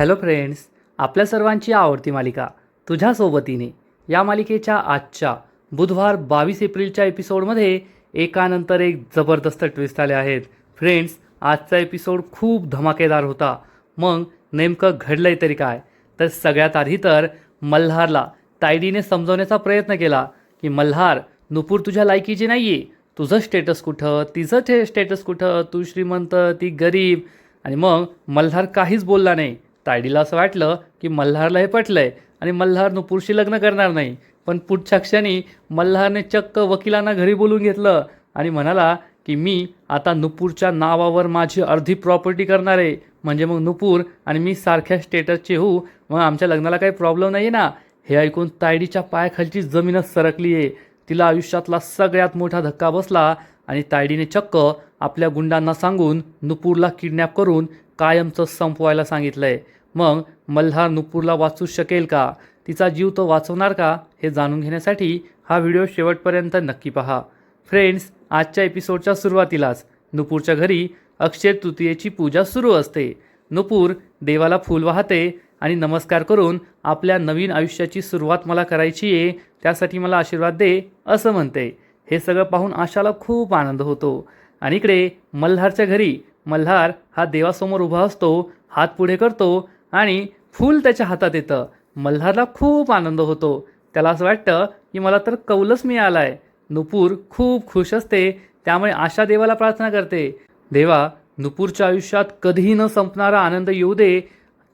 Hello friends, आपल्या सर्वांची आवडती मालिका तुझ्या सोबतीने या मालिकेच्या आजच्या बुधवार 22 एप्रिलच्या एपिसोडमध्ये एकानंतर एक जबरदस्त ट्विस्ट आले आहेत. फ्रेंड्स, आजचा एपिसोड खूप धमाकेदार होता. मग नेमकं घडलंय तरी काय? तर सगळ्यात आधी तर मल्हारला तायडीने समजवण्याचा प्रयत्न केला की मल्हार, नुपूर तुझ्या लायकीची नाही आहे. तुझं स्टेटस कुठं, तिचं स्टेटस कुठं, तू श्रीमंत ती गरीब. आणि मग मल्हार काहीच बोलला नाही. तायडीला असं वाटलं की मल्हारला हे पटलंय आणि मल्हार नुपूरशी लग्न करणार नाही. पण पुढच्या क्षणी मल्हारने चक्क वकिलांना घरी बोलून घेतलं आणि म्हणाला की मी आता नुपूरच्या नावावर माझी अर्धी प्रॉपर्टी करणार आहे. म्हणजे मग नुपूर आणि मी सारख्या स्टेटसचे होऊ, मग आमच्या लग्नाला काही प्रॉब्लेम नाही ना. हे ऐकून तायडीच्या पायाखालची जमीनच सरकली आहे. तिला आयुष्यातला सगळ्यात मोठा धक्का बसला आणि तायडीने चक्क आपल्या गुंडांना सांगून नुपूरला किडनॅप करून कायमचं संपवायला सांगितलंय. मग मल्हार नुपूरला वाचू शकेल का? तिचा जीव तो वाचवणार का? हे जाणून घेण्यासाठी हा व्हिडिओ शेवटपर्यंत नक्की पहा. फ्रेंड्स, आजच्या एपिसोडच्या सुरुवातीलाच नुपूरच्या घरी अक्षय तृतीयेची पूजा सुरू असते. नुपूर देवाला फूल वाहते आणि नमस्कार करून आपल्या नवीन आयुष्याची सुरुवात मला करायची आहे, त्यासाठी मला आशीर्वाद दे असं म्हणते. हे सगळं पाहून आशाला खूप आनंद होतो. आणि इकडे मल्हारच्या घरी मल्हार हा देवासमोर उभा असतो, हात पुढे करतो आणि फूल त्याच्या हातात येतं. मल्हारला खूप आनंद होतो. त्याला असं वाटतं की मला तर कौलच मिळाला आहे. नुपूर खूप खुश असते. त्यामुळे आशा देवाला प्रार्थना करते, देवा, नुपूरच्या आयुष्यात कधीही न संपणारा आनंद येऊ दे.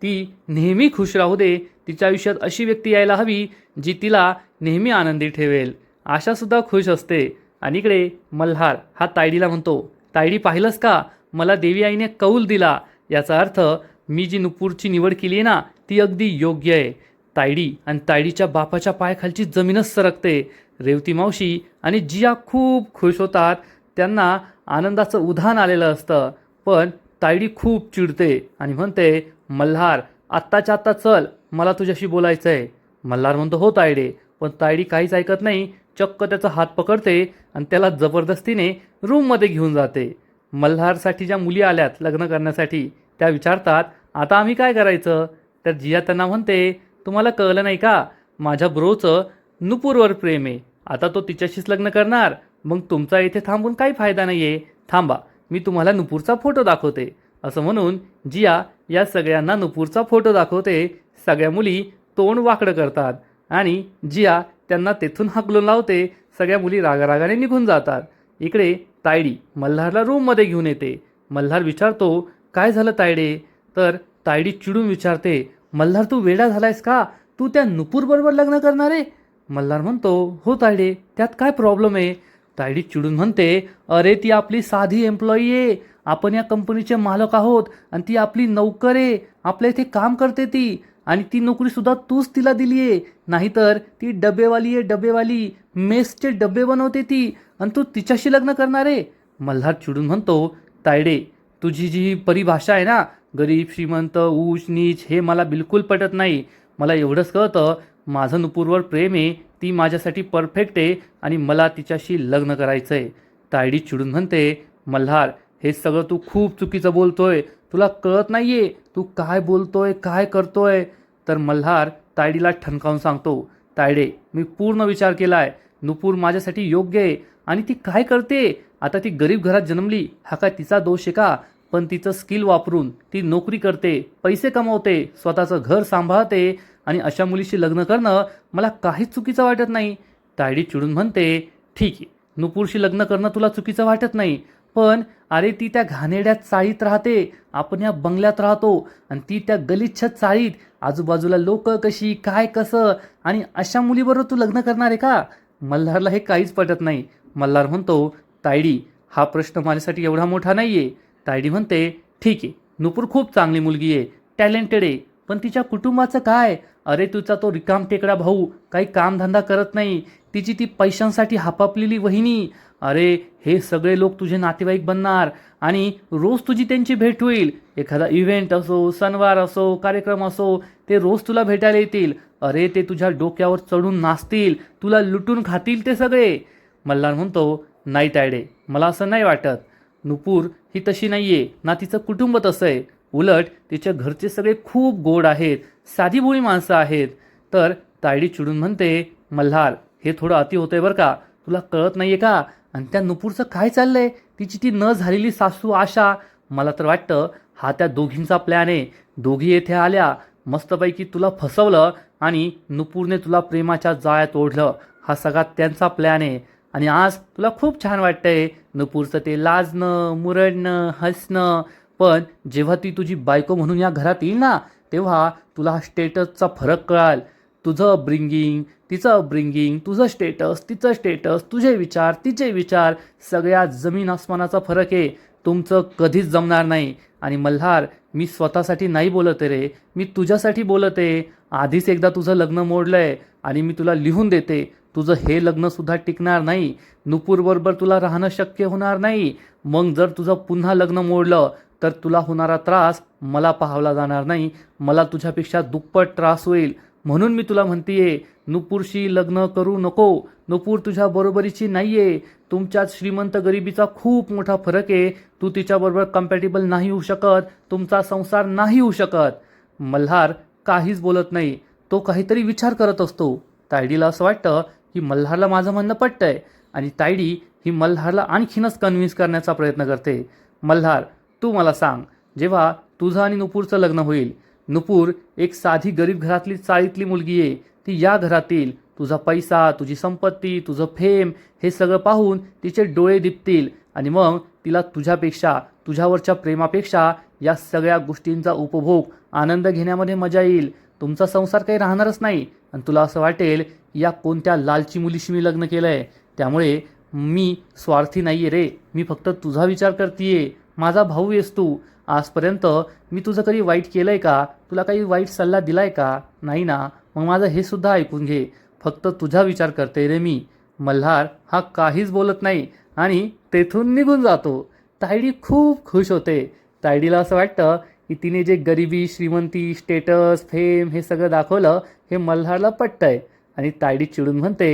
ती नेहमी खुश राहू दे. तिच्या आयुष्यात अशी व्यक्ती यायला हवी जी तिला नेहमी आनंदी ठेवेल. आशासुद्धा खुश असते. आणि इकडे मल्हार हा तायडीला म्हणतो, तायडी पाहिलंस का, मला देवी आईने कौल दिला. याचा अर्थ मी जी नुपूरची निवड केली आहे ना, ती अगदी योग्य आहे. तायडी आणि तायडीच्या बापाच्या पायाखालची जमीनच सरकते. रेवती मावशी आणि जिया खूप खुश होतात. त्यांना आनंदाचं उधाण आलेलं असतं. पण तायडी खूप चिडते आणि म्हणते, मल्हार आत्ताच्या आत्ता चल, मला तुझ्याशी बोलायचं आहे. मल्हार म्हणतो, हो तायडे. पण तायडी काहीच ऐकत नाही. चक्क त्याचा हात पकडते आणि त्याला जबरदस्तीने रूममध्ये घेऊन जाते. मल्हारसाठी ज्या मुली आल्यात लग्न करण्यासाठी त्या विचारतात, आता आम्ही काय करायचं? तर जिया त्यांना म्हणते, तुम्हाला कळलं नाही का, माझ्या ब्रोचं नुपूरवर प्रेम आहे. आता तो तिच्याशीच लग्न करणार. मग तुमचा इथे थांबून काही फायदा नाही आहे. थांबा, मी तुम्हाला नुपूरचा फोटो दाखवते. असं म्हणून जिया या सगळ्यांना नुपूरचा फोटो दाखवते. सगळ्या मुली तोंड वाकडं करतात आणि जिया त्यांना तेथून हाकलून लावते. सगळ्या मुली रागारागाने निघून जातात. इकडे तायडी मल्हारला रूममध्ये घेऊन येते. मल्हार विचारतो, काय झालं तायडे? तर तायडी चिडून विचारते, मल्हार तू वेडा झालायस का? तू त्या नुपूरबरोबर लग्न करणार आहे? मल्हार म्हणतो, हो तायडे, त्यात काय प्रॉब्लेम आहे? तायडी चिडून म्हणते, अरे ती आपली साधी एम्प्लॉई आहे. आपण या कंपनीचे मालक आहोत आणि ती आपली नोकर आहे. आपल्या इथे काम करते ती. आणि ती नोकरीसुद्धा तूच तिला दिली आहे. नाहीतर ती डबेवाली आहे, डबेवाली. मेसचे डबे बनवते ती आणि तू तिच्याशी लग्न करणार आहे? मल्हार चिडून म्हणतो, तायडे, तुझी जी परिभाषा आहे ना, गरीब श्रीमंत ऊच नीच, हे मला बिलकुल पटत नाही. मला एवढंच कळतं, माझं नुपूरवर प्रेम आहे. ती माझ्यासाठी परफेक्ट आहे आणि मला तिच्याशी लग्न करायचं आहे. तायडी चिडून म्हणते, मल्हार हे सगळं तू खूप चुकीचं बोलतोय. तुला कळत नाही आहे तू काय बोलतोय, काय करतोय. तर मल्हार तायडीला ठणकावून सांगतो, तायडे, मी पूर्ण विचार केला आहे. नुपूर माझ्यासाठी योग्य आहे. आणि ती काय करते? आता ती गरीब घरात जन्मली, हा काय तिचा दोष आहे का? पण तिचं स्किल वापरून ती नोकरी करते, पैसे कमवते, स्वतःचं घर सांभाळते. आणि अशा मुलीशी लग्न करणं मला काहीच चुकीचं वाटत नाही. तायडी चिडून म्हणते, ठीक आहे, नुपूरशी लग्न करणं तुला चुकीचं वाटत नाही. पण अरे ती त्या घाणेरड्या चाळीत राहते, आपण या बंगल्यात राहतो. आणि ती त्या गलिच्छ चाळीत, आजूबाजूला लोक कशी काय कसं, आणि अशा मुलीबरोबर तू लग्न करणार आहे का? मल्हारला हे काहीच पटत नाही. मल्हार म्हणतो, तायडी, हा प्रश्न माझ्यासाठी एवढा मोठा नाही आहे. तायडी म्हणते, ठीक आहे, नुपूर खूप चांगली मुलगी आहे, टॅलेंटेड आहे. पण तिच्या कुटुंबाचं काय? अरे तुझा तो रिकामटेकडा भाऊ काही कामधंदा करत नाही. तिची ती पैशांसाठी हापापलेली वहिनी, अरे हे सगळे लोक तुझे नातेवाईक बनणार आणि रोज तुझी त्यांची भेट होईल. एखादा इव्हेंट असो, सणवार असो, कार्यक्रम असो, ते रोज तुला भेटायला येतील. अरे ते तुझ्या डोक्यावर चढून नाचतील, तुला लुटून खातील ते सगळे. मल्हार म्हणतो, नाही तायडे, मला असं नाही वाटत. नुपूर ही तशी नाही आहे ना, तिचं कुटुंब तसं आहे. उलट तिच्या घरचे सगळे खूप गोड आहेत, साधीभोळी माणसं आहेत. तर तायडी चिडून म्हणते, मल्हार हे थोडं अति होतंय बरं का, तुला कळत नाहीये का? आणि त्या नुपूरचं काय चाललंय, तिची ती न झालेली सासू आशा, मला तर वाटतं हा त्या दोघींचा प्लॅन आहे. दोघी येथे आल्या, मस्तपैकी तुला फसवलं आणि नुपूरने तुला प्रेमाच्या जाळ्यात ओढलं. हा सगळा त्यांचा प्लॅन आहे. आणि आज तुला खूप छान वाटतंय, नुपूरचं ते लाजणं, मुरडणं, हसणं. पण जेव्हा ती तुझी बायको म्हणून या घरात येईल ना, तेव्हा तुला हा स्टेटसचा फरक कळाल. तुझं अपब्रिंगिंग, तिचं अपब्रिंगिंग, तुझं स्टेटस, तिचं स्टेटस, तुझे विचार, तिचे विचार, सगळ्यात जमीन आसमानाचा फरक आहे. तुमचं कधीच जमणार नाही. आणि मल्हार, मी स्वतःसाठी नाही बोलत आहे रे, मी तुझ्यासाठी बोलत आहे. आधीच एकदा तुझं लग्न मोडलंय आणि मी तुला लिहून देते, तुझं हे लग्नसुद्धा टिकणार नाही. नुपूरबरोबर तुला राहणं शक्य होणार नाही. मग जर तुझं पुन्हा लग्न मोडलं तर तुला होणारा त्रास मला पाहावला जाणार नाही. मला तुझ्यापेक्षा दुप्पट त्रास होईल. म्हणून मी तुला म्हणतीये, नुपूरशी लग्न करू नको. नुपूर तुझ्या बरोबरीची नाहीये. तुमच्यात श्रीमंत गरिबीचा खूप मोठा फरक आहे. तू तिच्याबरोबर कम्पॅटेबल नाही होऊ शकत. तुमचा संसार नाही होऊ शकत. मल्हार काहीच बोलत नाही. तो काहीतरी विचार करत असतो. तायडीला असं वाटतं की मल्हारला माझं म्हणणं पटतंय आणि तायडी ही मल्हारला आणखीनच कन्व्हिन्स करण्याचा प्रयत्न करते. मल्हार, तू मला सांग, जेव्हा तुझं आणि नुपूरचं लग्न होईल, नुपूर एक साधी गरीब घरातली चाळीतली मुलगी आहे. ती या घरातील तुझा पैसा, तुझी संपत्ती, तुझं फेम हे सगळं पाहून तिचे डोळे दिपतील आणि मग तिला तुझ्यापेक्षा, तुझ्यावरच्या प्रेमापेक्षा या सगळ्या गोष्टींचा उपभोग, आनंद घेण्यामध्ये मजा येईल. तुमचा संसार काही राहणारच नाही आणि तुला असं वाटेल या कोणत्या लालची मुलीशी मी लग्न केलंय. त्यामुळे मी स्वार्थी नाहीये रे, मी फक्त तुझा विचार करतीये. माझा भाऊ आहेस तू. आजपर्यंत मी तुझं कधी वाईट केलंय का? तुला काही वाईट सल्ला दिलाय का? नाही ना. मग माझं हे सुद्धा ऐकून घे. फक्त तुझा विचार करते रे मी. मल्हार हा काहीच बोलत नाही आणि तेथून निघून जातो. तायडी खूप खुश होते. तायडीला असं वाटतं की तिने जे गरिबी, श्रीमंती, स्टेटस, फेम हे सगळं दाखवलं हे मल्हारला पटतंय. आणि तायडी चिडून म्हणते,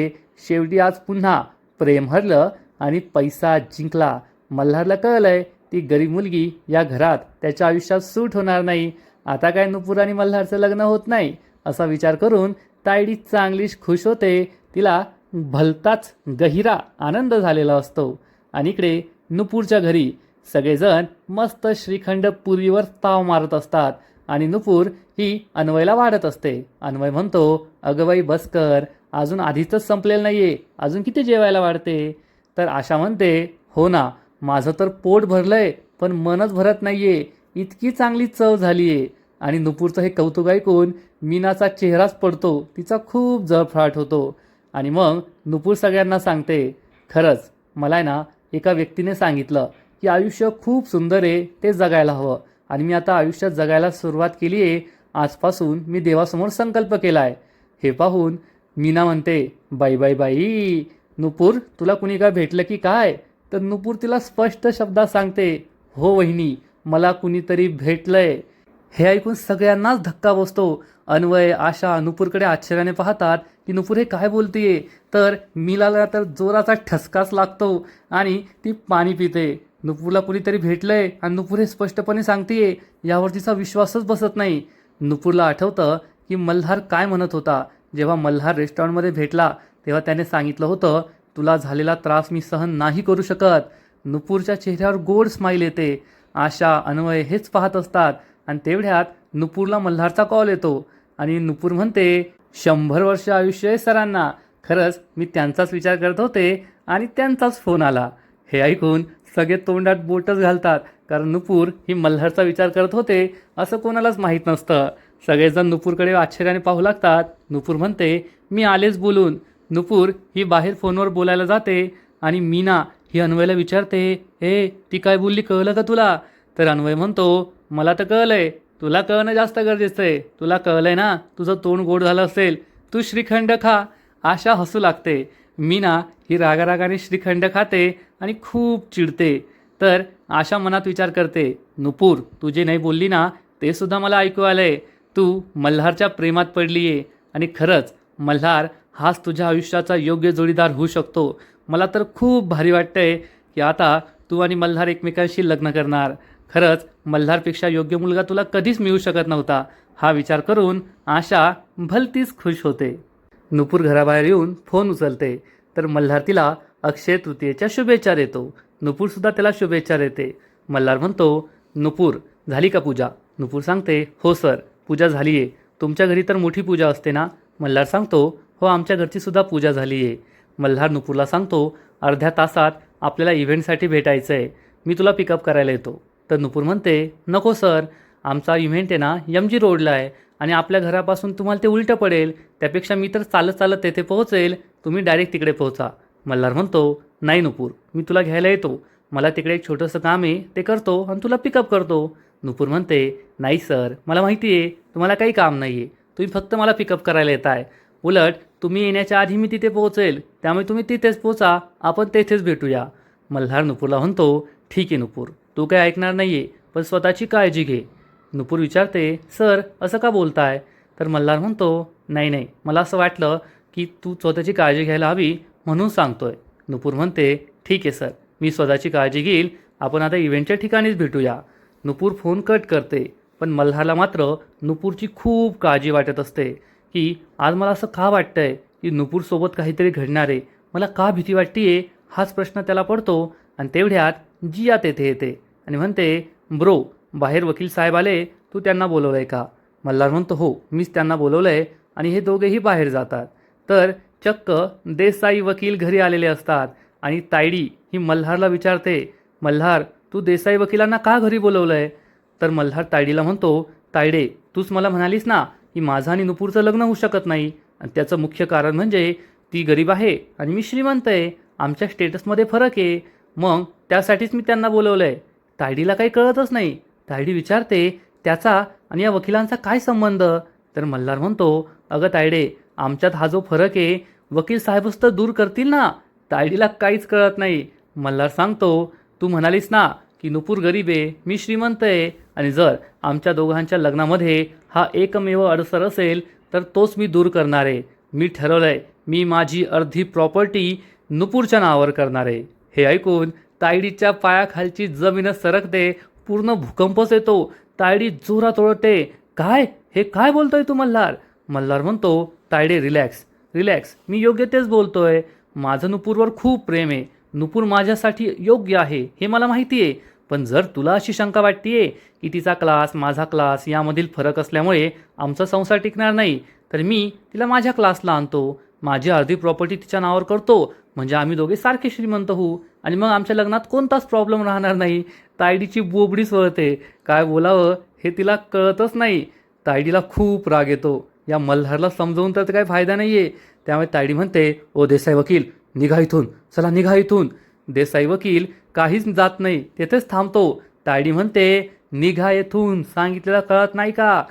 शेवटी आज पुन्हा प्रेम हरलं आणि पैसा जिंकला. मल्हारला कळलंय ती गरीब मुलगी या घरात त्याच्या आयुष्यात सूट होणार नाही. आता काय नुपूर आणि मल्हारचं लग्न होत नाही असा विचार करून तायडी चांगलीच खुश होते. तिला भलताच गहिरा आनंद झालेला असतो. आणि इकडे नुपूरच्या घरी सगळेजण मस्त श्रीखंड पुरीवर ताव मारत असतात आणि नुपूर ही अन्वयला वाढत असते. अन्वय म्हणतो, अगं बाई बस कर, अजून आधीच संपलेलं नाहीये, अजून किती जेवायला वाढते? तर आशा म्हणते, हो ना, माझं तर पोट भरलंय पण मनच भरत नाहीये, इतकी चांगली चव झालीये. आणि नुपूरचं हे कौतुक ऐकून मीनाचा चेहराच पडतो, तिचा खूप जळफळाट होतो. आणि मग नुपूर सगळ्यांना सांगते, खरंच मला आहे ना एका व्यक्तीने सांगितलं की आयुष्य खूप सुंदर आहे, ते जगायला हवं. आणि मी आता आयुष्यात जगायला सुरुवात केली आहे. आजपासून मी देवासमोर संकल्प केला आहे. हे पाहून मीना म्हणते, बाई बाई बाई, नुपूर तुला कुणी काय भेटलं की काय? तर नुपूर तिला स्पष्ट शब्दात सांगते, हो वहिनी, मला कुणीतरी भेटलंय. हे ऐकून सगळ्यांनाच धक्का बसतो. अन्वय, आशा नुपूरकडे आश्चर्याने पाहतात की नुपूर हे काय बोलतीये. तर मीनाला तर जोराचा ठसकाच लागतो आणि ती पाणी पिते. नुपूरला कुणीतरी भेटलंय आणि नुपूर हे स्पष्टपणे सांगतेय, यावर तिचा विश्वासच बसत नाही. नुपूरला आठवतं की मल्हार काय म्हणत होता. जेव्हा मल्हार रेस्टॉरंटमध्ये भेटला तेव्हा त्याने सांगितलं होतं, तुला झालेला त्रास मी सहन नाही करू शकत. नुपूरच्या चेहऱ्यावर गोड स्माईल येते. आशा, अन्वय हेच पाहत असतात आणि तेवढ्यात नुपूरला मल्हारचा कॉल येतो आणि नुपूर म्हणते, 100 वर्ष आयुष्य आहे सरांना. खरंच मी त्यांचाच विचार करत होते आणि त्यांचाच फोन आला. हे ऐकून सगळे तोंडात बोटच घालतात, कारण नुपूर ही मल्हारचा विचार करत होते असं कोणालाच माहीत नसतं. सगळेजण नुपूरकडे आश्चर्याने पाहू लागतात. नुपूर म्हणते, मी आलेच बोलून. नुपूर ही बाहेर फोनवर बोलायला जाते आणि मीना ही अन्वयला विचारते, ती काय बोलली कळलं का तुला? तर अन्वय म्हणतो, मला तर कळलंय, तुला कळणं जास्त गरजेचं आहे. तुला कळलंय ना, तुझं तोंड गोड झालं असेल, तू श्रीखंड खा. आशा हसू लागते. मीना ही रागारागाने श्रीखंड खाते आणि खूप चिडते. तर आशा मनात विचार करते, नुपूर तू जे नाही बोलली ना ते सुद्धा मला ऐकू आलंय. तू मल्हारच्या प्रेमात पडली आहे आणि खरंच मल्हार हाच तुझ्या आयुष्याचा योग्य जोडीदार होऊ शकतो. मला तर खूप भारी वाटतंय की आता तू आणि मल्हार एकमेकांशी लग्न करणार. खरंच मल्हारपेक्षा योग्य मुलगा तुला कधीच मिळू शकत नव्हता हा विचार करून आशा भलतीच खुश होते. नुपूर घराबाहेर येऊन फोन उचलते तर मल्हार तिला अक्षय तृतीयेच्या शुभेच्छा देतो. नुपूरसुद्धा त्याला शुभेच्छा देते. मल्हार म्हणतो, नुपूर झाली का पूजा? नुपूर सांगते, हो सर, पूजा झाली आहे. तुमच्या घरी तर मोठी पूजा असते ना? मल्हार सांगतो, हो, आमच्या घरची सुद्धा पूजा झाली आहे. मल्हार नुपूरला सांगतो, अर्ध्या तासात आपल्याला इव्हेंटसाठी भेटायचं आहे. मी तुला पिकअप करायला येतो. तर नुपूर म्हणते, नको सर, आमचा इव्हेंट आहे ना MG रोडला आहे आणि आपल्या घरापासून तुम्हाला ते उलटं पडेल. त्यापेक्षा मी तर चालत चालत तेथे पोहोचेल, तुम्ही डायरेक्ट तिकडे पोहोचा. मल्हार म्हणतो, नाही नुपूर, मी तुला घ्यायला येतो. मला तिकडे एक छोटंसं काम आहे, ते करतो आणि तुला पिकअप करतो. नुपूर म्हणते, नाही सर, मला माहिती आहे तुम्हाला काही काम नाही आहे. तुम्ही फक्त मला पिकअप करायला येत आहे. उलट तुम्ही येण्याच्या आधी मी तिथे पोहोचेल, त्यामुळे तुम्ही तिथेच पोचा, आपण तेथेच भेटूया. मल्हार नुपूरला म्हणतो, ठीक आहे नुपूर, तू काही ऐकणार नाही आहे, पण स्वतःची काळजी घे. नुपूर विचारते, सर असं का बोलताय? तर मल्हार म्हणतो, नाही नाही, मला असं वाटलं की तू स्वतःची काळजी घ्यायला हवी म्हणून सांगतोय. नुपूर म्हणते, ठीक आहे सर, मी स्वतःची काळजी घेईल. आपण आता इव्हेंटच्या ठिकाणीच भेटूया. नुपूर फोन कट करते. पण मल्हारला मात्र नुपूरची खूप काळजी वाटत असते की आज मला असं का वाटतंय की नुपूरसोबत काहीतरी घडणार आहे. मला का भीती वाटते हाच प्रश्न त्याला पडतो. आणि तेवढ्यात जिया तेथे येते आणि म्हणते, ब्रो, बाहेर वकील साहेब आले, तू त्यांना बोलवलं आहे का? मल्हार म्हणतो, हो, मीच त्यांना बोलवलं आहे. आणि हे दोघेही बाहेर जातात. तर चक्क देसाई वकील घरी आलेले असतात आणि तायडी ही मल्हारला विचारते, मल्हार, तू देसाई वकिलांना का घरी बोलवलं आहे? तर मल्हार तायडीला म्हणतो, तायडे, तूच मला म्हणालीस ना की माझं आणि नुपूरचं लग्न होऊ शकत नाही, आणि त्याचं मुख्य कारण म्हणजे ती गरीब आहे आणि मी श्रीमंत आहे. आमच्या स्टेटसमध्ये फरक आहे. मग त्यासाठीच मी त्यांना बोलवलं आहे. तायडीला काही कळतच नाही. तायडी विचारते, त्याचा आणि या वकिलांचा काय संबंध? तर मल्हार म्हणतो, अगं तायडे, आमच्यात हा जो फरक आहे वकील साहेबच तर दूर करतील ना. तायडीला काहीच कळत नाही. मल्हार सांगतो, तू म्हणालीस ना की नुपूर गरीब आहे, मी श्रीमंत आहे, आणि जर आमच्या दोघांच्या लग्नामध्ये हा एकमेव अडसर असेल तर तोच मी दूर करणार आहे. मी ठरवलं आहे, मी माझी अर्धी प्रॉपर्टी नुपूरच्या नावावर करणार आहे. हे ऐकून तायडीच्या पायाखालची जमीनच सरकते. पूर्ण भूकंपच येतो. तायडी जोरात ओरडते, काय, हे काय बोलतोय तू मल्हार? मल्हार म्हणतो, तायडे, रिलॅक्स रिलॅक्स, मी योग्य तेच बोलतोय. माझं नुपूरवर खूप प्रेम आहे. नुपूर माझ्यासाठी योग्य आहे हे मला माहिती आहे. पण जर तुला अशी शंका वाटतेय की तिचा क्लास, माझा क्लास यामधील फरक असल्यामुळे आमचा संसार टिकणार नाही, तर मी तिला माझ्या क्लासला आणतो. माझी अर्धी प्रॉपर्टी तिच्या नावावर करतो, म्हणजे आम्ही दोघे सारखे श्रीमंत होऊ आणि मग आमच्या लग्नात कोणताच प्रॉब्लेम राहणार नाही. तायडीची बोबडीच वळते. काय बोलावं हे तिला कळतच नाही. तायडीला खूप राग येतो. या मल्हारला समजावून तर काही फायदा नाही आहे. त्यामुळे तायडी म्हणते, ओ देसाई वकील, निघा इथून, चला निघा इथून. देसाई वकील काहीच जात नाही, तेथेच थांबतो. तायडी म्हणते, निघा येथून, सांगितलेलं कळत नाही का?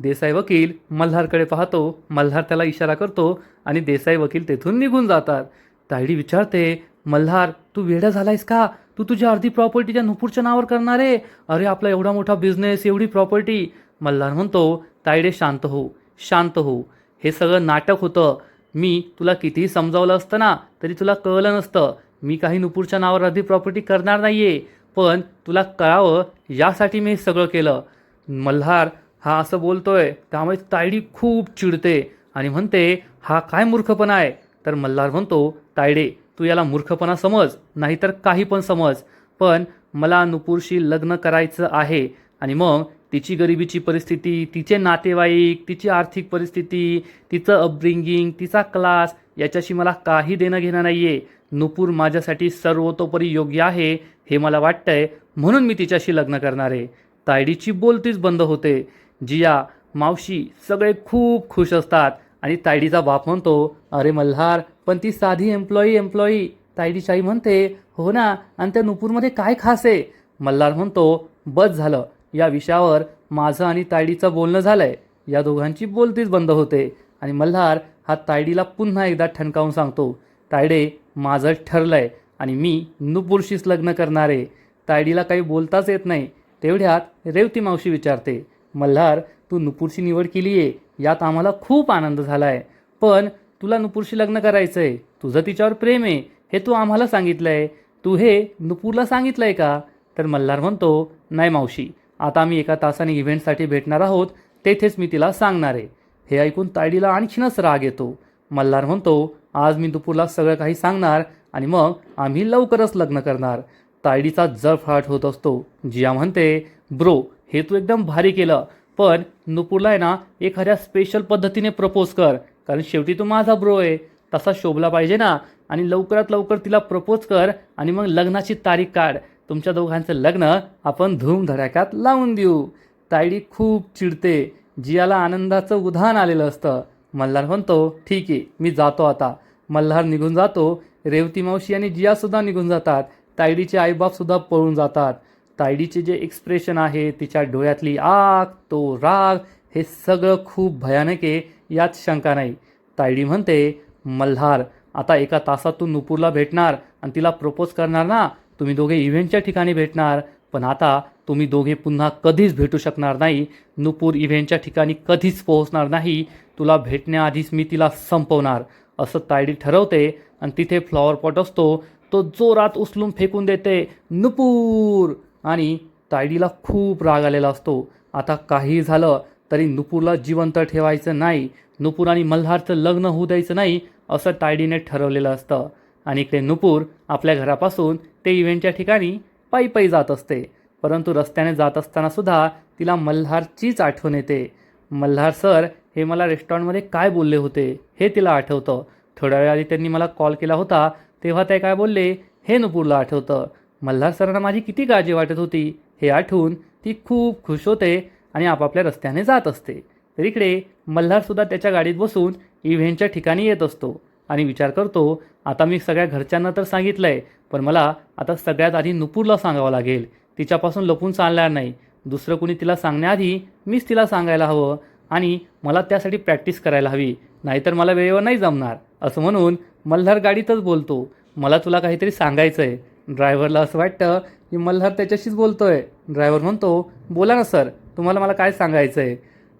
देसाई वकील मल्हारकडे पाहतो. मल्हार त्याला इशारा करतो आणि देसाई वकील तेथून निघून जातात. तायडी विचारते, मल्हार, तू वेडा झालायस का? तू तुझी अर्धी प्रॉपर्टी त्या नुपूरच्या नावावर करणार आहे? अरे, आपला एवढा मोठा बिझनेस, एवढी प्रॉपर्टी. मल्हार म्हणतो, तायडे, शांत हो, शांत हो. हे सगळं नाटक होतं. मी तुला कितीही समजावलं असतं ना तरी तुला कळलं नसतं. मी काही नुपूरच्या नावावर अर्धी प्रॉपर्टी करणार नाही आहे. पण तुला कळावं यासाठी मी हे सगळं केलं. मल्हार हा असं बोलतोय, त्यामुळे तायडी खूप चिडते आणि म्हणते, हा काय मूर्खपणा आहे? तर मल्हार म्हणतो, तायडे, तू याला मूर्खपणा समज, नाहीतर काही पण समज, पण मला नुपूरशी लग्न करायचं आहे. आणि मग तिची गरिबीची परिस्थिती, तिचे नातेवाईक, तिची आर्थिक परिस्थिती, तिचं अपब्रिंगिंग, तिचा क्लास याच्याशी मला काही देणं घेणं नाही आहे. नुपूर माझ्यासाठी सर्वतोपरी योग्य आहे हे मला वाटतंय, म्हणून मी तिच्याशी लग्न करणार आहे. तायडीची बोलतीच बंद होते. जिया, मावशी सगळे खूप खुश असतात आणि तायडीचा बाप म्हणतो, अरे मल्हार, पण ती साधी एम्प्लॉई. तायडीची आई म्हणते, हो ना, आणि त्या नुपूरमध्ये काय खास आहे? मल्हार म्हणतो, बस झालं, या विषयावर माझं आणि तायडीचं बोलणं झालंय. या दोघांची बोलतीच बंद होते आणि मल्हार हा तायडीला पुन्हा एकदा ठणकावून सांगतो, तायडे, माझं ठरलंय आणि मी नुपूरशीच लग्न करणार आहे. तायडीला काही बोलताच येत नाही. तेवढ्यात रेवती मावशी विचारते, मल्हार, तू नुपूरची निवड केली आहे यात आम्हाला खूप आनंद झाला आहे. पण तुला नुपूरशी लग्न करायचं आहे, तुझं तिच्यावर प्रेम आहे हे तू आम्हाला सांगितलं आहे. तू हे नुपूरला सांगितलं आहे का? तर मल्हार म्हणतो, नाही मावशी, आता आम्ही एका तासाने इव्हेंटसाठी भेटणार आहोत, तेथेच मी तिला सांगणार आहे. हे ऐकून तायडीला आणखीनच राग येतो. मल्हार म्हणतो, आज मी नुपूरला सगळं काही सांगणार आणि मग आम्ही लवकरच लग्न करणार. तायडीचा जळफळाट होत असतो. जिया म्हणते, ब्रो हे तू एकदम भारी केलं, पण नुपूरला आहे ना एखाद्या स्पेशल पद्धतीने प्रपोज कर, कारण शेवटी तू माझा ब्रो आहे, तसा शोभला पाहिजे ना. आणि लवकरात लवकर तिला प्रपोज कर आणि मग लग्नाची तारीख काढ. तुमच्या दोघांचं लग्न आपण धूमधडाक्यात लावून देऊ. तायडी खूप चिडते. जियाला आनंदाचं उधाण आलेलं असतं. मल्हार म्हणतो, ठीक आहे मी जातो आता. मल्हार निघून जातो. रेवती मावशी आणि जियासुद्धा निघून जातात. तायडीचे आईबापसुद्धा पळून जातात. तायडीचे जे एक्सप्रेशन आहे, तिच्या डोळ्यातली आग, तो राग, हे सगळं खूप भयानक आहे, यात शंका नाही. तायडी म्हणते, मल्हार आता एका तासात तू नुपूरला भेटणार आणि तिला प्रपोज करणार ना. तुम्ही दोघे इव्हेंटच्या ठिकाणी भेटणार, पण आता तुम्ही दोघे पुन्हा कधीच भेटू शकणार नाही. नुपूर इव्हेंटच्या ठिकाणी कधीच पोहोचणार नाही. तुला भेटण्याआधीच मी तिला संपवणार, असं तायडी ठरवते. आणि तिथे फ्लॉवर पॉट असतो, तो जोरात उचलून फेकून देते, नुपूर. आणि तायडीला खूप राग आलेला असतो. आता काही झालं तरी नुपूरला जिवंत ठेवायचं नाही, नुपूर आणि मल्हारचं लग्न होऊ द्यायचं नाही, असं तायडीने ठरवलेलं असतं. आणि इकडे नुपूर आपल्या घरापासून ते इव्हेंटच्या ठिकाणी पायी पायी जात असते. परंतु रस्त्याने जात असताना सुद्धा तिला मल्हारचीच आठवण येते. मल्हार सर हे मला रेस्टॉरंटमध्ये काय बोलले होते हे तिला आठवतं. थोड्या वेळ आधी त्यांनी मला कॉल केला होता, तेव्हा ते काय बोलले हे नुपूरला आठवतं. मल्हार सरांना माझी किती काळजी वाटत होती हे आठवून ती खूप खुश होते आणि आपापल्या रस्त्याने जात असते. तर इकडे मल्हारसुद्धा त्याच्या गाडीत बसून इव्हेंटच्या ठिकाणी येत असतो आणि विचार करतो, आता मी सगळ्या घरच्यांना तर सांगितलं आहे, पण मला आता सगळ्यात आधी नुपूरला सांगावं लागेल. तिच्यापासून लपून चालणार नाही. दुसरं कुणी तिला सांगण्याआधी मीच तिला सांगायला हवं आणि मला त्यासाठी प्रॅक्टिस करायला हवी, नाहीतर मला वेळेवर नाही जमणार. असं म्हणून मल्हार गाडीतच बोलतो, मला तुला काहीतरी सांगायचं आहे. ड्रायव्हरला असं वाटतं की मल्हार त्याच्याशीच बोलतोय. ड्रायव्हर म्हणतो, बोला ना सर, तुम्हाला मला काय सांगायचं आहे.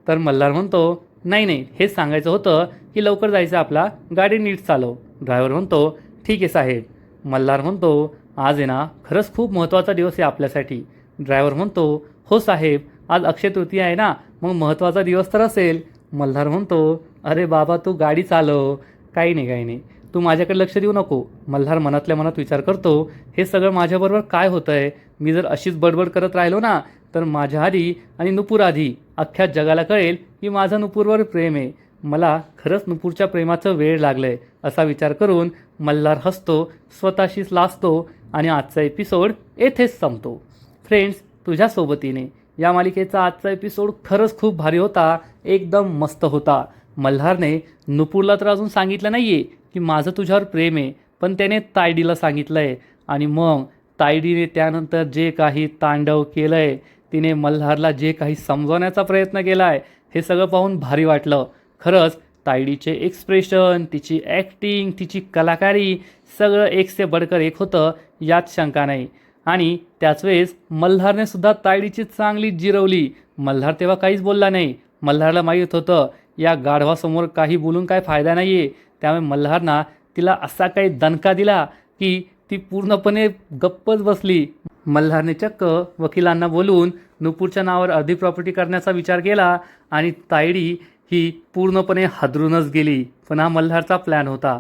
तर मल्हार म्हणतो, नाही हेच सांगायचं होतं की लवकर जायचं, आपला गाडी नीट चालव. ड्रायव्हर म्हणतो, ठीक आहे साहेब. मल्हार म्हणतो, आज आहे ना खरंच खूप महत्त्वाचा दिवस आहे आपल्यासाठी. ड्रायव्हर म्हणतो, हो साहेब, आज अक्षय तृतीया आहे ना, मग महत्त्वाचा दिवस तर असेल. मल्हार म्हणतो, अरे बाबा तू गाडी चालव, काही नाही, तू माझ्याकडे लक्ष देऊ नको. मल्हार मनातल्या मनात विचार करतो, हे सगळं माझ्याबरोबर काय होतं आहे. मी जर अशीच बडबड करत राहिलो ना, तर माझ्या आधी आणि नुपूर आधी अख्ख्या जगाला कळेल की माझं नुपूरवर प्रेम आहे. मला खरंच नुपूरच्या प्रेमाचं वेळ लागलं आहे, असा विचार करून मल्हार हसतो, स्वतःशीच लाजतो आणि आजचा एपिसोड येथेच संपतो. फ्रेंड्स, तुझ्या सोबतीने या मालिकेचा आजचा एपिसोड खरंच खूप भारी होता, एकदम मस्त होता. मल्हारने नुपूरला तर अजून सांगितलं नाही आहे की माझं तुझ्यावर प्रेम आहे, पण त्याने तायडीला सांगितलं आहे. आणि मग तायडीने त्यानंतर जे काही तांडव केलं आहे, तिने मल्हारला जे काही समजवण्याचा प्रयत्न केला आहे, हे सगळं पाहून भारी वाटलं. खरंच तायडीचे एक्सप्रेशन, तिची ॲक्टिंग, तिची कलाकारी, सगळं एक से बडकर एक होतं, यात शंका नाही. आणि त्याच वेळेस मल्हारने सुद्धा तायडीची चांगली जिरवली. मल्हार तेव्हा काहीच बोलला नाही. मल्हारला माहीत होतं या गाढवासमोर काही बोलून काय फायदा नाही आहे. त्यामुळे मल्हारना तिला असा काही दणका दिला की ती पूर्णपणे गप्पच बसली. मल्हारने चक्क वकिलांना बोलून नुपूरच्या नावावर अर्धी प्रॉपर्टी करण्याचा विचार केला आणि तायडी ही पूर्णपणे हादरूनच गेली. पण हा मल्हारचा प्लॅन होता.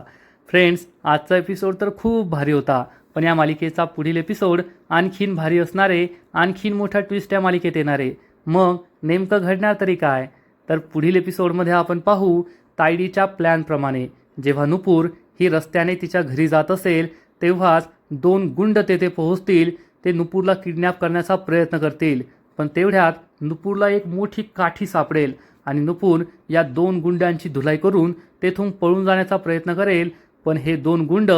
फ्रेंड्स, आजचा एपिसोड तर खूप भारी होता, पण या मालिकेचा पुढील एपिसोड आणखीन भारी असणार आहे. आणखीन मोठा ट्विस्ट या मालिकेत येणार आहे. मग नेमकं घडणार तरी काय, तर पुढील एपिसोडमध्ये आपण पाहू. तायडीच्या प्लॅनप्रमाणे जेव्हा नुपूर ही रस्त्याने तिच्या घरी जात असेल, तेव्हाच 2 गुंड तेथे पोहोचतील. ते नुपूरला किडनॅप करण्याचा प्रयत्न करतील, पण तेवढ्यात नुपूरला एक मोठी काठी सापडेल आणि नुपूर या 2 गुंडांची धुलाई करून तेथून पळून जाण्याचा प्रयत्न करेल. पण हे 2 गुंड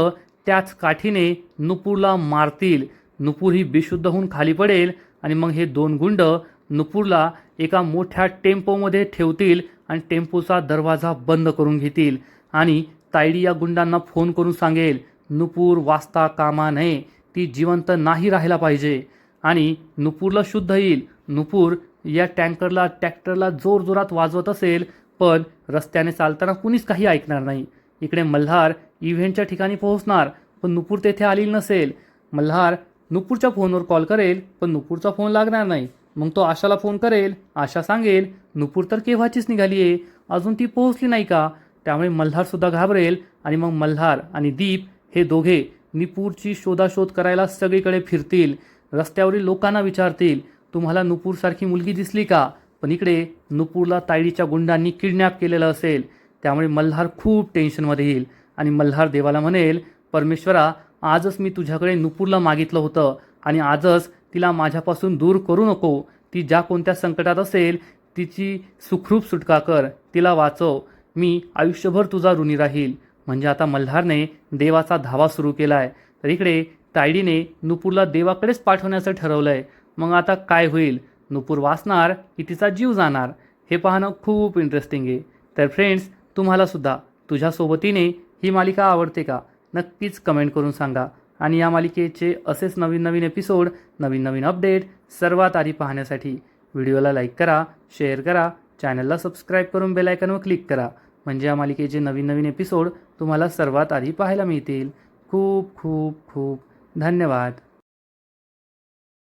त्याच काठीने नुपूरला मारतील. नुपूर ही बेशुद्ध होऊन खाली पडेल आणि मग हे 2 गुंड नुपूरला एका मोठ्या टेम्पोमध्ये ठेवतील आणि टेम्पोचा दरवाजा बंद करून घेतील. आणि तायडी या गुंडांना फोन करून सांगेल, नुपूर वाचता कामा नये, ती जिवंत नाही राहायला पाहिजे. आणि नुपूरला शुद्ध येईल. नुपूर या ट्रॅक्टरला जोरजोरात वाजवत असेल, पण रस्त्याने चालताना कुणीच काही ऐकणार नाही. इकडे मल्हार इव्हेंटच्या ठिकाणी पोहोचणार, पण नुपूर तेथे आलेली नसेल. मल्हार नुपूरच्या फोनवर कॉल करेल, पण नुपूरचा फोन लागणार नाही. मग तो आशाला फोन करेल, आशा सांगेल नुपूर तर केव्हाचीच निघाली आहे, अजून ती पोहोचली नाही का. त्यामुळे मल्हारसुद्धा घाबरेल आणि मग मल्हार आणि दीप हे दोघे नुपूरची शोधाशोध करायला सगळीकडे फिरतील. रस्त्यावरील लोकांना विचारतील, तुम्हाला नुपूरसारखी मुलगी दिसली का. पण इकडे नुपूरला तायडीच्या गुंडांनी किडनॅप केलेलं असेल. त्यामुळे मल्हार खूप टेन्शनमध्ये येईल आणि मल्हार देवाला म्हणेल, परमेश्वरा, आजच मी तुझ्याकडे नुपूरला मागितलं होतं आणि आजच तिला माझ्यापासून दूर करू नको. ती ज्या कोणत्या संकटात असेल तिची सुखरूप सुटका कर, तिला वाचव. मी आयुष्यभर तुझा ऋणी राहील. म्हणजे आता मल्हारने देवाचा धावा सुरू केला आहे. तर इकडे तायडीने नुपूरला देवाकडेच पाठवण्याचं ठरवलं आहे. मग आता काय होईल, नुपूर वाचणार की तिचा जीव जाणार, हे पाहणं खूप इंटरेस्टिंग आहे. तर फ्रेंड्स, तुम्हालासुद्धा तुझ्या सोबतीने ही मालिका आवडते का, नक्कीच कमेंट करून सांगा. आणि या मालिकेचे असेच नवीन नवीन एपिसोड, नवीन नवीन अपडेट सर्वात आधी पाहण्यासाठी व्हिडिओला लाईक करा, शेअर करा, चॅनलला सबस्क्राईब करून बेल आयकॉनवर क्लिक करा. म्हणजे या मालिकेचे नवीन नवीन एपिसोड तुम्हाला सर्वात आधी पाहायला मिळतील. खूप खूप खूप धन्यवाद.